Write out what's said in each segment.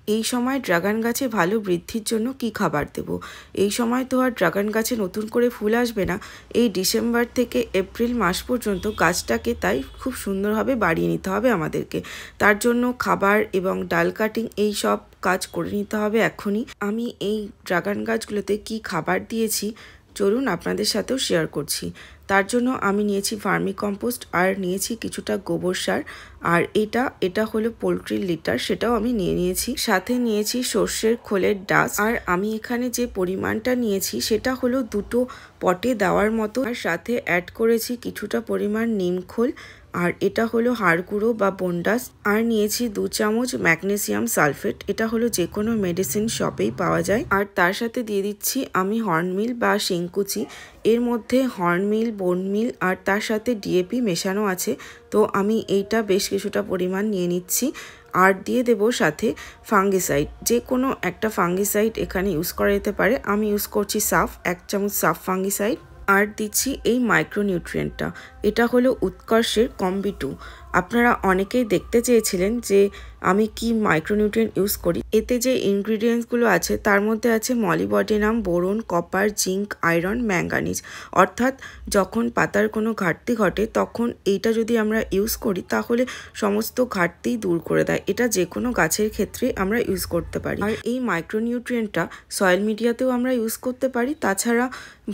এই সময় ড্রাগন গাছে ভালো বৃদ্ধির জন্য কি খাবার দেব? এই সময় তো আর ড্রাগন গাছে নতুন করে ফুল আসবে না। এই ডিসেম্বর থেকে এপ্রিল মাস পর্যন্ত গাছটাকে তাই খুব সুন্দরভাবে বাড়িয়ে নিতে হবে আমাদেরকে। তার জন্য খাবার এবং ডাল কাটিং এই সব কাজ করে নিতে হবে এখনই। আমি এই ড্রাগন গাছগুলোতে কি খাবার দিয়েছি চলুন আপনাদের সাথেও শেয়ার করছি। তার জন্য আমি নিয়েছি ভার্মি কম্পোস্ট আর নিয়েছি কিছুটা গোবর সার, আর এটা হলো পোলট্রির লিটার, সেটাও আমি নিয়েছি। সাথে নিয়েছি সর্ষের খোলের ডাস্ট, আর আমি এখানে যে পরিমাণটা নিয়েছি সেটা হলো 2টো পটে দেওয়ার মতো। আর সাথে অ্যাড করেছি কিছুটা পরিমাণ নিম খোল, আর এটা হলো হাড় গুঁড়ো বা বোনডাস। আর নিয়েছি 2 চামচ ম্যাগনেসিয়াম সালফেট, এটা হলো যে কোনো মেডিসিন শপেই পাওয়া যায়। আর তার সাথে দিয়ে দিচ্ছি আমি হর্নমিল বা শিংকুচি। এর মধ্যে হর্নমিল, বোনমিল আর তার সাথে ডিএপি মেশানো আছে। তো আমি এইটা বেশ কিছুটা পরিমাণ নিয়ে নিচ্ছি। আর দিয়ে দেব সাথে ফাঙ্গিসাইড, যে কোনো একটা ফাঙ্গিসাইড এখানে ইউজ করা যেতে পারে। আমি ইউজ করছি সাফ, 1 চামচ সাফ ফাঙ্গিসাইড। আর দিচ্ছি এই মাইক্রোনিউট্রিয়েন্টটা, এটা হলো উৎকর্ষের কম্বি 2। আপনারা অনেকেই দেখতে চেয়েছিলেন যে আমি কি মাইক্রোনিউট্রিয়েন্ট ইউজ করি। এতে যে ইনগ্রিডিয়েন্টসগুলো আছে তার মধ্যে আছে molybdenum, boron, copper, zinc, iron, manganese. অর্থাৎ যখন পাতার কোনো ঘাটতি ঘটে তখন এইটা যদি আমরা ইউজ করি তাহলে সমস্ত ঘাটতি দূর করে দেয়। এটা যে কোনো গাছের ক্ষেত্রে আমরা ইউজ করতে পারি। আর এই মাইক্রোনিউট্রিয়েন্টটা সয়েল মিডিয়াতেও আমরা ইউজ করতে পারি, তাছাড়া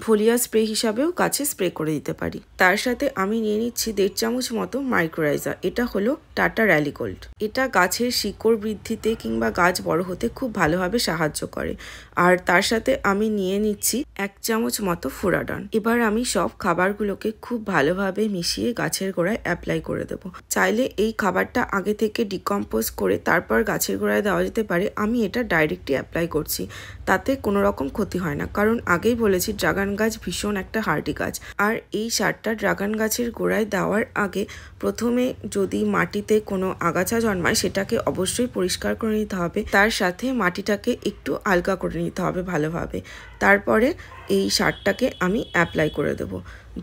ফোলিয়া স্প্রে হিসাবেও গাছে স্প্রে করে দিতে পারি। তার সাথে আমি নিয়ে নিচ্ছি 1.5 চামচ মতো মাইক্রোরাইজার, এটা হলো টাটা র্যালি গোল্ড। এটা গাছের শিকড় বৃদ্ধিতে কিংবা গাছ বড় হতে খুব ভালোভাবে সাহায্য করে। আর তার সাথে আমি নিয়ে নিচ্ছি 1 চামচ মতো ফুরাডন। এবার আমি সব খাবারগুলোকে খুব ভালোভাবে মিশিয়ে গাছের গোড়ায় অ্যাপ্লাই করে দেব। চাইলে এই খাবারটা আগে থেকে ডিকম্পোজ করে তারপর গাছের গোড়ায় দেওয়া যেতে পারে। আমি এটা ডাইরেক্টলি অ্যাপ্লাই করছি, তাতে কোনো রকম ক্ষতি হয় না, কারণ আগেই বলেছি ড্রাগন গাছ ভীষণ একটা হার্ডি গাছ। আর এই সারটা ড্রাগন গাছের গোড়ায় দেওয়ার আগে প্রথমে যদি মাটিতে কোনো আগাছা জন্মায় সেটাকে অবশ্যই পরিষ্কার করে নিতে হবে। তার সাথে মাটিটাকে একটু আলগা করে নিতে হবে ভালোভাবে। তারপরে এই সারটাকে আমি অ্যাপ্লাই করে দেব।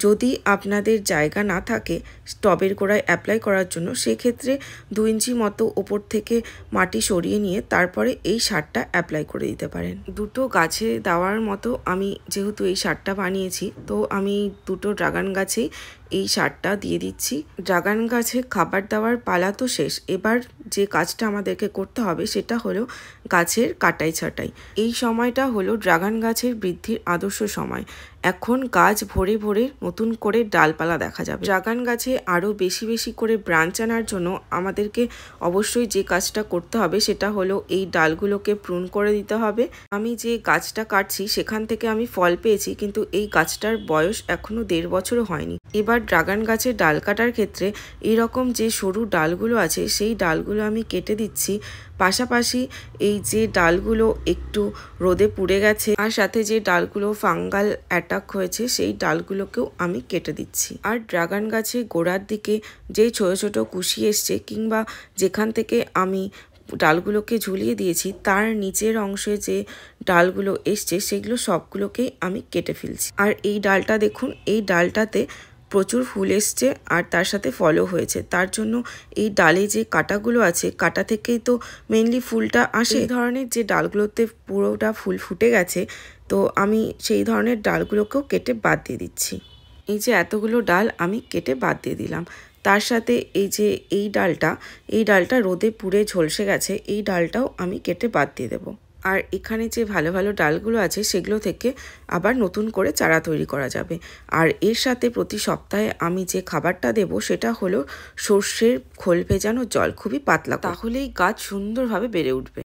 যদি আপনাদের জায়গা না থাকে টবের গোড়ায় অ্যাপ্লাই করার জন্য, সেক্ষেত্রে 2 ইঞ্চি মতো ওপর থেকে মাটি সরিয়ে নিয়ে তারপরে এই সারটা অ্যাপ্লাই করে দিতে পারেন। 2টো গাছে দেওয়ার মতো আমি যেহেতু এই সারটা বানিয়েছি, তো আমি 2টো ড্রাগন গাছেই এই সারটা দিয়ে দিচ্ছি। ড্রাগন গাছে খাবার দেওয়ার পালা তো শেষ, এবার যে কাজটা আমাদেরকে করতে হবে সেটা হলো গাছের কাটাই ছাঁটাই। এই সময়টা হলো ড্রাগন গাছের বৃদ্ধির আদর্শ সময়। এখন গাছ ভরে ভরে নতুন করে ডালপালা দেখা যাবে। ড্রাগন গাছে আরও বেশি বেশি করে ব্রাঞ্চ আনার জন্য আমাদেরকে অবশ্যই যে কাজটা করতে হবে সেটা হলো এই ডালগুলোকে প্রুন করে দিতে হবে। আমি যে গাছটা কাটছি সেখান থেকে আমি ফল পেয়েছি, কিন্তু এই গাছটার বয়স এখনো 1.5 বছরও হয়নি। এবার ড্রাগন গাছের ডাল কাটার ক্ষেত্রে এরকম যে সরু ডালগুলো আছে সেই ডালগুলো আমি কেটে দিচ্ছি। পাশাপাশি এই যে ডালগুলো একটু রোদে পুড়ে গেছে আর সাথে যে ডালগুলো ফাঙ্গাল অ্যাটাক হয়েছে সেই ডালগুলোকেও আমি কেটে দিচ্ছি। আর ড্রাগন গাছে গোড়ার দিকে যে ছোট ছোট কুশি এসছে কিংবা যেখান থেকে আমি ডালগুলোকে ঝুলিয়ে দিয়েছি তার নিচের অংশে যে ডালগুলো এসছে সেগুলো সবগুলোকেই আমি কেটে ফেলছি। আর এই ডালটা দেখুন, এই ডালটাতে প্রচুর ফুল এসছে আর তার সাথে ফলও হয়েছে। তার জন্য এই ডালে যে কাঁটাগুলো আছে, কাঁটা থেকেই তো মেনলি ফুলটা আসে। এই ধরনের যে ডালগুলোতে পুরোটা ফুল ফুটে গেছে, তো আমি সেই ধরনের ডালগুলোকেও কেটে বাদ দিয়ে দিচ্ছি। এই যে এতগুলো ডাল আমি কেটে বাদ দিয়ে দিলাম। তার সাথে এই ডালটা রোদে পুড়ে ঝলসে গেছে, এই ডালটাও আমি কেটে বাদ দিয়ে দেবো। আর এখানে যে ভালো ভালো ডালগুলো আছে সেগুলো থেকে আবার নতুন করে চারা তৈরি করা যাবে। আর এর সাথে প্রতি সপ্তাহে আমি যে খাবারটা দেব সেটা হলো সর্ষের খোল ভেজানো জল, খুবই পাতলা, তাহলেই গাছ সুন্দরভাবে বেড়ে উঠবে।